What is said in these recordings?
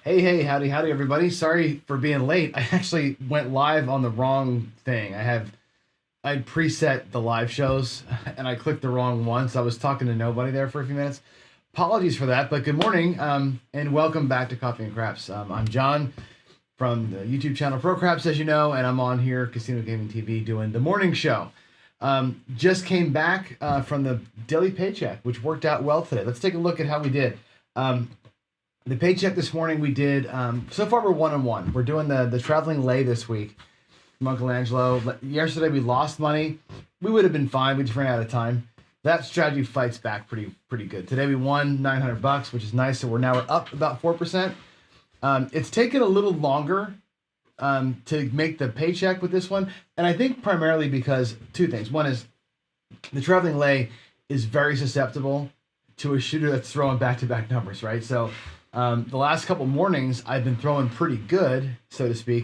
Hey, howdy, everybody. Sorry for being late. I actually went live on the wrong thing. I preset the live shows and I clicked the wrong one, so I was talking to nobody there for a few minutes. Apologies for that, but good morning and welcome back to Coffee and Craps. I'm John from the YouTube channel Pro Craps, as you know, and I'm on here, Casino Gaming TV, doing the morning show. Just came back from the daily paycheck, which worked out well today. Let's take a look at how we did. The paycheck this morning we did, so far we're 1-1. We're doing the traveling lay this week from Uncle Angelo. Yesterday we lost money. We would have been fine. We just ran out of time. That strategy fights back pretty good. Today we won $900, which is nice. So we're up about 4%. It's taken a little longer to make the paycheck with this one. And I think primarily because two things. One is the traveling lay is very susceptible to a shooter that's throwing back-to-back numbers, right? So the last couple mornings, I've been throwing pretty good, so to speak.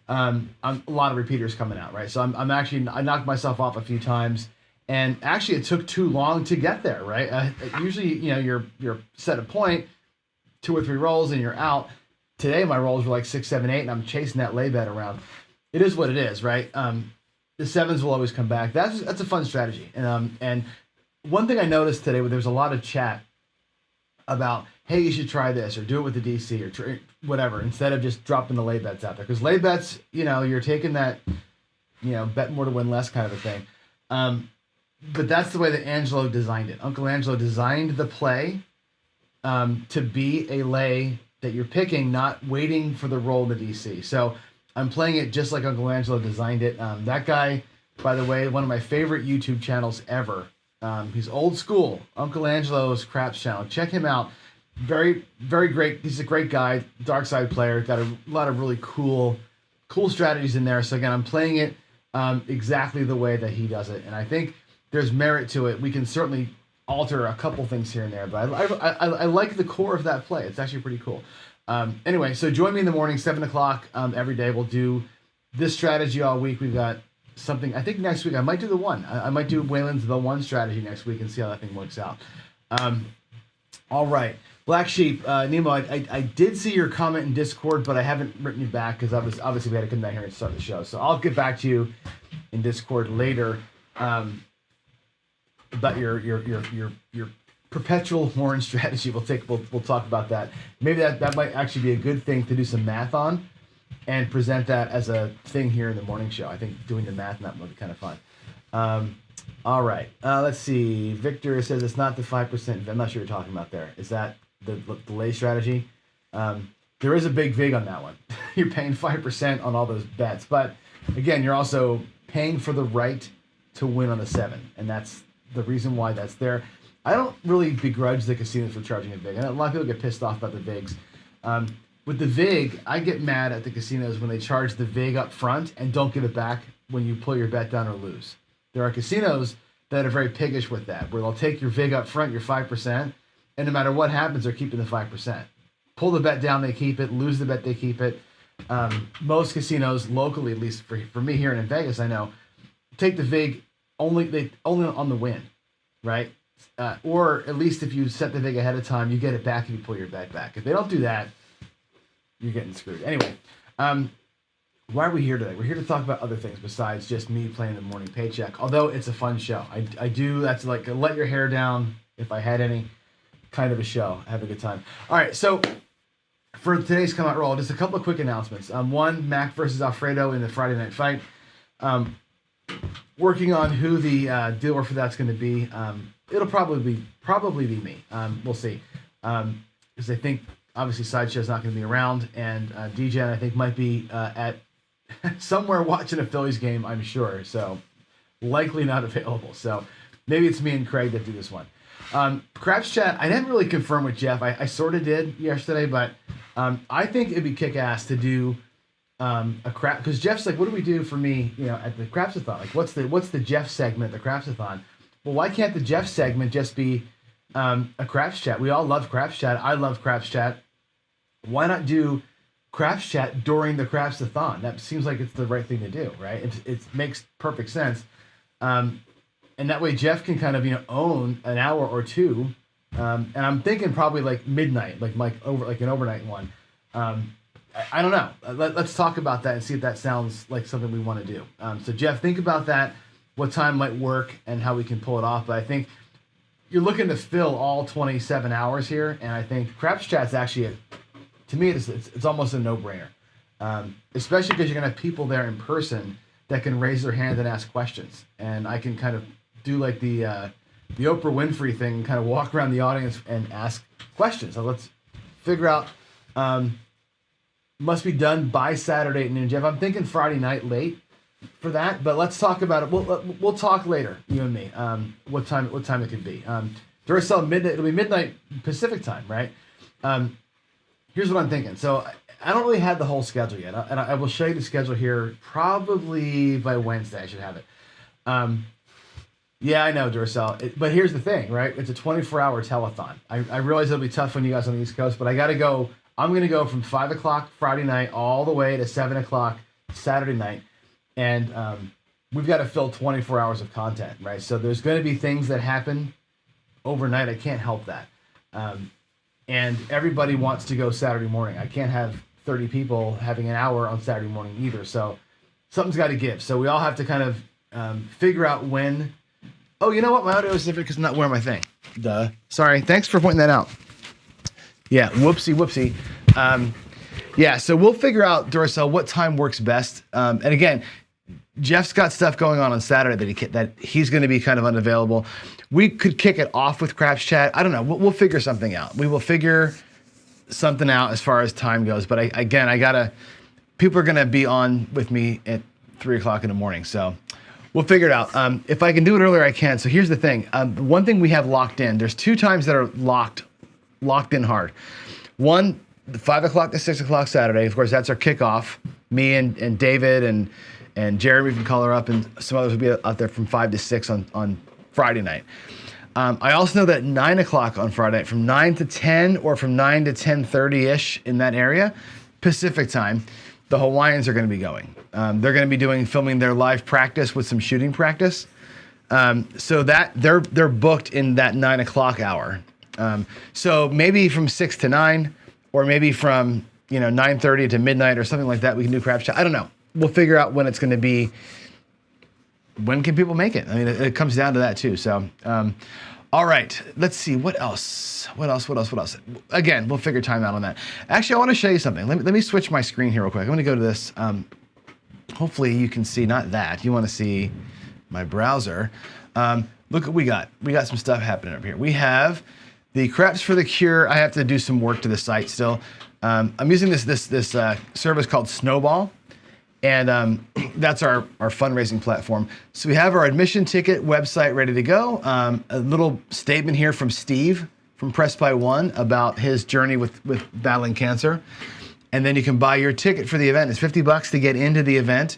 A lot of repeaters coming out, right? So I knocked myself off a few times, and actually it took too long to get there, right? Usually, you're set a point, 2 or 3 rolls, and you're out. Today, my rolls were like 6, 7, 8, and I'm chasing that lay bet around. It is what it is, right? The sevens will always come back. That's a fun strategy, and one thing I noticed today, there was a lot of chat about, hey, you should try this or do it with the DC or whatever, instead of just dropping the lay bets out there. Because lay bets, you're taking that, bet more to win less kind of a thing. But that's the way that Angelo designed it. Uncle Angelo designed the play to be a lay that you're picking, not waiting for the roll in the DC. So I'm playing it just like Uncle Angelo designed it. That guy, by the way, one of my favorite YouTube channels ever. He's old school, Uncle Angelo's Craps channel. Check him out. Very, very great. He's a great guy, dark side player. Got a lot of really cool strategies in there. So again, I'm playing it exactly the way that he does it, and I think there's merit to it. We can certainly alter a couple things here and there, but I like the core of that play. It's actually pretty cool. Anyway, so join me in the morning, 7 o'clock every day. We'll do this strategy all week. We've got something. I think next week I might do the one. I might do Waylon's the one strategy next week and see how that thing works out. All right, Black Sheep, Nemo. I did see your comment in Discord, but I haven't written you back because obviously we had to come down here and start the show. So I'll get back to you in Discord later about your perpetual horn strategy. We'll talk about that. Maybe that might actually be a good thing to do some math on, and present that as a thing here in the morning show. I think doing the math on that would be kind of fun. All right. Let's see. Victor says it's not the 5%. I'm not sure what you're talking about there. Is that the lay strategy? There is a big vig on that one. You're paying 5% on all those bets. But again, you're also paying for the right to win on the 7. And that's the reason why that's there. I don't really begrudge the casinos for charging a vig. And a lot of people get pissed off about the vigs. With the VIG, I get mad at the casinos when they charge the VIG up front and don't give it back when you pull your bet down or lose. There are casinos that are very piggish with that, where they'll take your VIG up front, your 5%, and no matter what happens, they're keeping the 5%. Pull the bet down, they keep it. Lose the bet, they keep it. Most casinos, locally, at least for me here in Vegas, I know, take the VIG only on the win, right? Or at least if you set the VIG ahead of time, you get it back if you pull your bet back. If they don't do that, you're getting screwed. Anyway, why are we here today? We're here to talk about other things besides just me playing the morning paycheck. Although it's a fun show. I do, that's like a let your hair down, if I had any, kind of a show. I have a good time. All right, so for today's come out roll, just a couple of quick announcements. One, Mac versus Alfredo in the Friday night fight. Working on who the dealer for that's going to be. It'll probably be me. We'll see. Because I think obviously Sideshow's not going to be around, and DJ I think might be at somewhere watching a Phillies game, I'm sure. So likely not available. So maybe it's me and Craig that do this one. Craps chat, I didn't really confirm with Jeff. I sort of did yesterday, but I think it'd be kick-ass to do a crap, because Jeff's like, what do we do for me, at the Crapsathon? Like, what's the Jeff segment at the Crapsathon? Well, why can't the Jeff segment just be a Craps chat? We all love Craps chat. I love Craps chat. Why not do Craps chat during the Crapsathon? That seems like it's the right thing to do, right? It makes perfect sense. And that way Jeff can kind of, own an hour or two. And I'm thinking probably like midnight, like an overnight one. I don't know. Let's talk about that and see if that sounds like something we want to do. So Jeff, think about that, what time might work and how we can pull it off. But I think you're looking to fill all 27 hours here, and I think Craps Chat's actually, to me, it's almost a no-brainer, especially because you're going to have people there in person that can raise their hand and ask questions. And I can kind of do like the Oprah Winfrey thing and kind of walk around the audience and ask questions. So let's figure out, must be done by Saturday at noon. Jeff, I'm thinking Friday night late for that, but let's talk about it. We'll talk later, you and me, what time it could be. Duracell midnight, it'll be midnight Pacific time, right? Here's what I'm thinking. So I don't really have the whole schedule yet, and I will show you the schedule here probably by Wednesday. I should have it. Yeah, I know, Duracell. But here's the thing, right? It's a 24-hour telethon. I realize it'll be tough on you guys on the East Coast, but I got to go. I'm going to go from 5 o'clock Friday night all the way to 7 o'clock Saturday night. And we've got to fill 24 hours of content, right? So there's going to be things that happen overnight. I can't help that. And everybody wants to go Saturday morning. I can't have 30 people having an hour on Saturday morning either. So something's got to give. So we all have to kind of figure out when. Oh, you know what? My audio is different because I'm not wearing my thing. Duh. Sorry. Thanks for pointing that out. Yeah. Whoopsie. Yeah. So we'll figure out, Duracell, what time works best. And again, Jeff's got stuff going on Saturday that he's going to be kind of unavailable. We could kick it off with Craps Chat. I don't know. We'll figure something out. We will figure something out as far as time goes. But people are going to be on with me at 3 o'clock in the morning. So we'll figure it out. If I can do it earlier, I can. So here's the thing. One thing we have locked in, there's 2 times that are locked in hard. One, 5 o'clock to 6 o'clock Saturday. Of course, that's our kickoff. Me and David and Jeremy from Color Up and some others will be out there from 5 to 6 on Friday night. I also know that 9 o'clock on Friday night, from 9 to 10 or from 9 to 10:30-ish in that area, Pacific time, the Hawaiians are going to be going. They're going to be filming their live practice with some shooting practice. So that they're booked in that 9 o'clock hour. So maybe from 6 to 9, or maybe from 9:30 to midnight or something like that, we can do Craps Chat. I don't know. We'll figure out when it's going to be. When can people make it? I mean, it comes down to that too. So, all right, let's see. What else? Again, we'll figure time out on that. Actually, I want to show you something. Let me switch my screen here real quick. I'm going to go to this. Hopefully you can see, not that. You want to see my browser. Look what we got. We got some stuff happening up here. We have the Craps for the Cure. I have to do some work to the site still. I'm using this service called Snowball. And that's our fundraising platform. So we have our admission ticket website ready to go. A little statement here from Steve from Press by One about his journey with battling cancer. And then you can buy your ticket for the event. It's $50 to get into the event.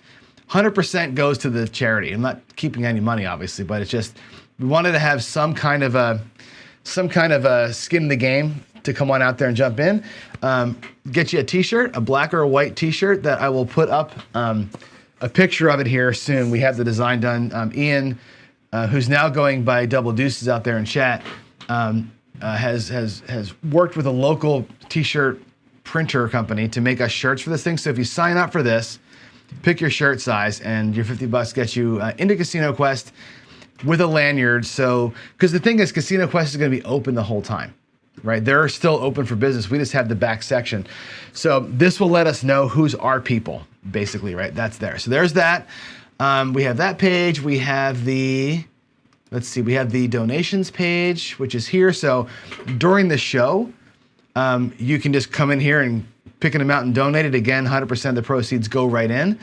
100% goes to the charity. I'm not keeping any money, obviously, but it's just we wanted to have some kind of a skin in the game to come on out there and jump in. Get you a t-shirt, a black or a white t-shirt that I will put up a picture of it here soon. We have the design done. Ian, who's now going by Double Deuces out there in chat, has worked with a local t-shirt printer company to make us shirts for this thing. So if you sign up for this, pick your shirt size, and your $50 gets you into Casino Quest with a lanyard. So, because the thing is, Casino Quest is going to be open the whole time. Right, they're still open for business. We just have the back section. So this will let us know who's our people, basically, right? That's there. So there's that. We have that page. We have we have the donations page, which is here. So during the show, you can just come in here and pick them out and donate it. Again, 100% of the proceeds go right in.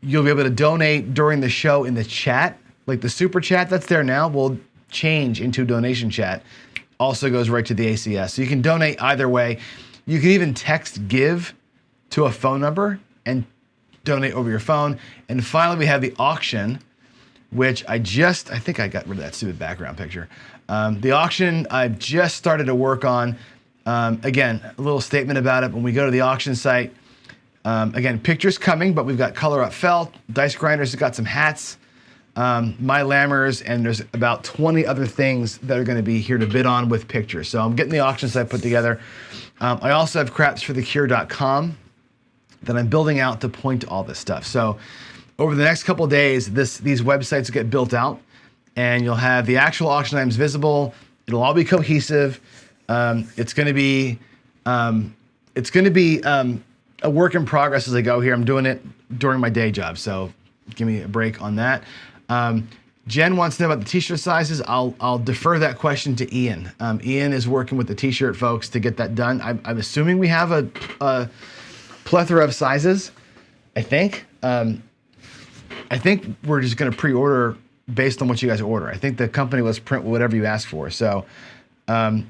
You'll be able to donate during the show in the chat, like the super chat that's there now will change into donation chat. Also goes right to the ACS. So you can donate either way. You can even text GIVE to a phone number and donate over your phone. And finally, we have the auction, which I think I got rid of that stupid background picture. The auction I've just started to work on. Again, a little statement about it. When we go to the auction site, again, pictures coming, but we've got Color Up felt, Dice Grinders has got some hats. my lammers, and there's about 20 other things that are going to be here to bid on with pictures. So I'm getting the auction site put together. I also have crapsforthecure.com that I'm building out to point to all this stuff. So over the next couple of days, these websites will get built out, and you'll have the actual auction items visible. It'll all be cohesive. It's going to be a work in progress as I go here. I'm doing it during my day job, so give me a break on that. Jen wants to know about the t-shirt sizes. I'll defer that question to Ian. Ian is working with the t-shirt folks to get that done. I'm assuming we have a plethora of sizes. I think we're just going to pre-order based on what you guys order. I think the company was print whatever you ask for. So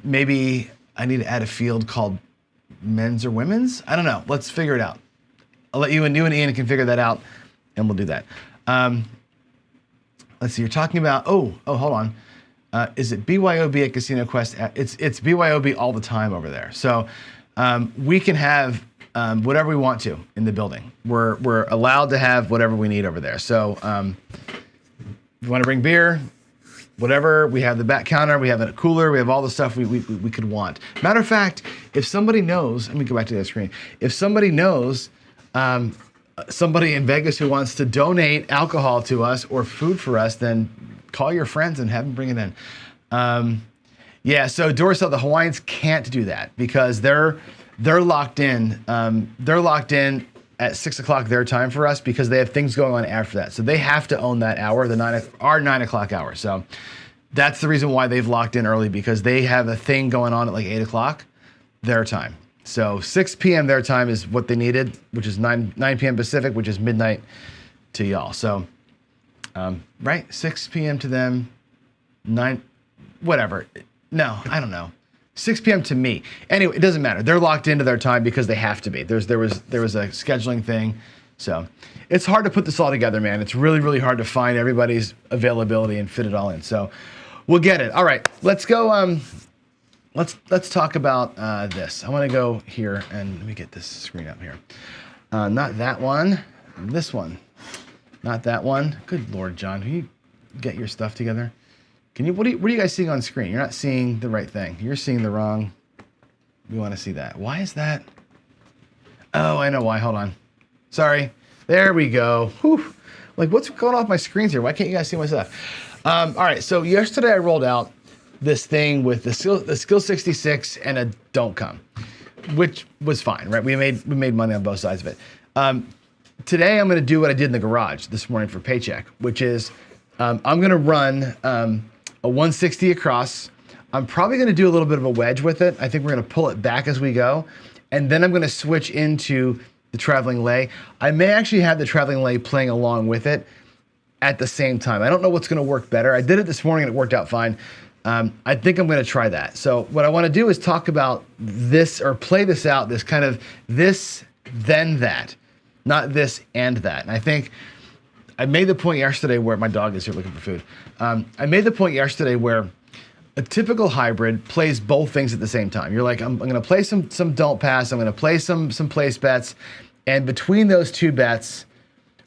maybe I need to add a field called men's or women's. I don't know. Let's figure it out. I'll let you and Ian can figure that out, and we'll do that. Let's see. You're talking about. Oh, hold on. Is it BYOB at Casino Quest? It's BYOB all the time over there. So we can have whatever we want to in the building. We're allowed to have whatever we need over there. So if you want to bring beer, whatever, we have the back counter, we have a cooler, we have all the stuff we could want. Matter of fact, if somebody knows, let me go back to the screen. If somebody knows somebody in Vegas who wants to donate alcohol to us or food for us, then call your friends and have them bring it in. Yeah, so Doris, the Hawaiians can't do that because they're locked in. They're locked in at 6 o'clock their time for us because they have things going on after that. So they have to own that hour, our 9 o'clock hour. So that's the reason why they've locked in early, because they have a thing going on at like 8 o'clock their time. So 6 p.m. their time is what they needed, which is 9 p.m. Pacific, which is midnight to y'all. So, right, 6 p.m. to them, 9, whatever. No, I don't know. 6 p.m. to me. Anyway, it doesn't matter. They're locked into their time because they have to be. There was a scheduling thing. So it's hard to put this all together, man. It's really, really hard to find everybody's availability and fit it all in. So we'll get it. All right, let's go. Let's talk about this. I want to go here and let me get this screen up here. Not that one. This one. Not that one. Good Lord, John. Can you get your stuff together? Can you? What are you guys seeing on screen? You're not seeing the right thing. You're seeing the wrong. We want to see that. Why is that? Oh, I know why. Hold on. Sorry. There we go. Whew. Like, what's going off my screens here? Why can't you guys see my stuff? All right. So yesterday I rolled out this thing with the skill 66 and a don't come, which was fine, right? We made money on both sides of it. Today I'm going to do what I did in the garage this morning for paycheck, which is I'm going to run a 160 across. I'm probably going to do a little bit of a wedge with it. I think we're going to pull it back as we go, and then I'm going to switch into the traveling lay. I may actually have the traveling lay playing along with it at the same time. I don't know what's going to work better. I did it this morning and it worked out fine. I think I'm going to try that. So what I want to do is talk about this, or play this out, this kind of this, then that, not this and that. And I think I made the point yesterday where my dog is here looking for food. I made the point yesterday where a typical hybrid plays both things at the same time. You're like, I'm going to play some don't pass. I'm going to play some place bets. And between those two bets,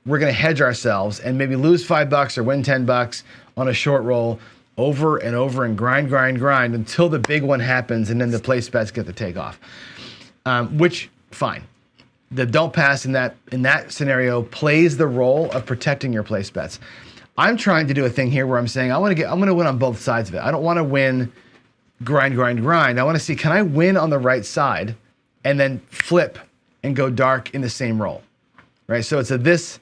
we're going to hedge ourselves and maybe lose $5 or win $10 on a short roll over and over and grind until the big one happens, and then the place bets get the takeoff. Which, fine. The don't pass in that scenario plays the role of protecting your place bets. I'm trying to do a thing here where I'm saying I'm going to win on both sides of it. I don't want to win grind. I want to see, can I win on the right side and then flip and go dark in the same roll, right? So it's a this,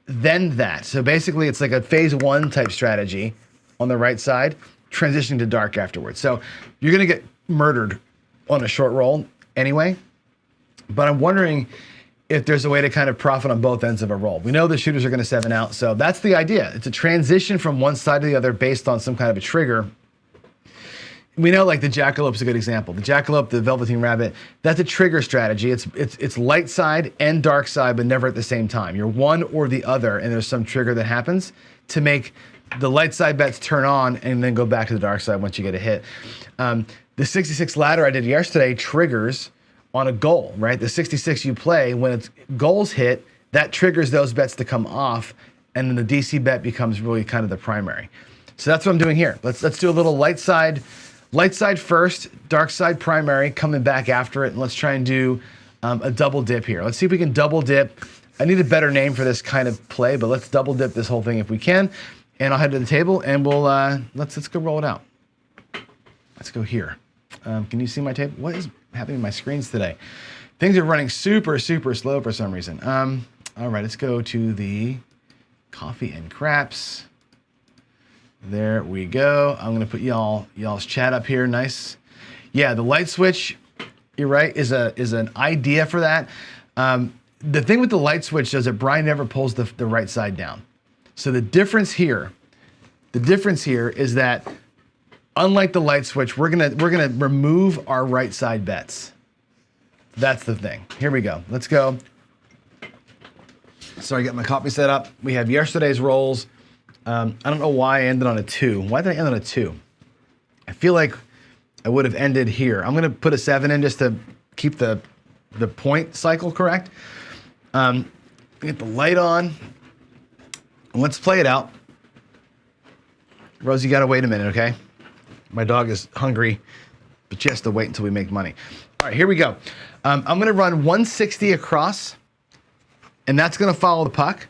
then that. So basically it's like a phase one type strategy on the right side, transitioning to dark afterwards. So you're going to get murdered on a short roll anyway, but I'm wondering if there's a way to kind of profit on both ends of a roll. We know the shooters are going to 7 out, so that's the idea. It's a transition from one side to the other based on some kind of a trigger. We know, like, the jackalope's a good example. The jackalope, the velveteen rabbit, that's a trigger strategy. It's light side and dark side, but never at the same time. You're one or the other, and there's some trigger that happens to make the light side bets turn on and then go back to the dark side once you get a hit. The 66 ladder I did yesterday triggers on a goal, right? The 66 you play, when it's goals hit, that triggers those bets to come off and then the DC bet becomes really kind of the primary. So that's what I'm doing here. Let's do a little light side first, dark side primary, coming back after it, and let's try and do a double dip here. Let's see if we can double dip. I need a better name for this kind of play, but let's double dip this whole thing if we can. And I'll head to the table and we'll let's go roll it out. Let's go here. Can you see my table? What is happening to my screens today? Things are running super slow for some reason. All right, let's go to the coffee and craps. There we go. I'm gonna put y'all's chat up here. Nice. Yeah, the light switch, you're right, is an idea for that. The thing with the light switch is that Brian never pulls the right side down. So the difference here is that unlike the light switch, we're gonna remove our right side bets. That's the thing. Here we go. Let's go. So I got my coffee set up. We have yesterday's rolls. I don't know why I ended on a 2. Why did I end on a 2? I feel like I would have ended here. I'm gonna put a 7 in just to keep the point cycle correct. Get the light on. Let's play it out. Rose, you gotta wait a minute, okay? My dog is hungry, but she has to wait until we make money. All right, here we go. I'm gonna run 160 across, and that's gonna follow the puck.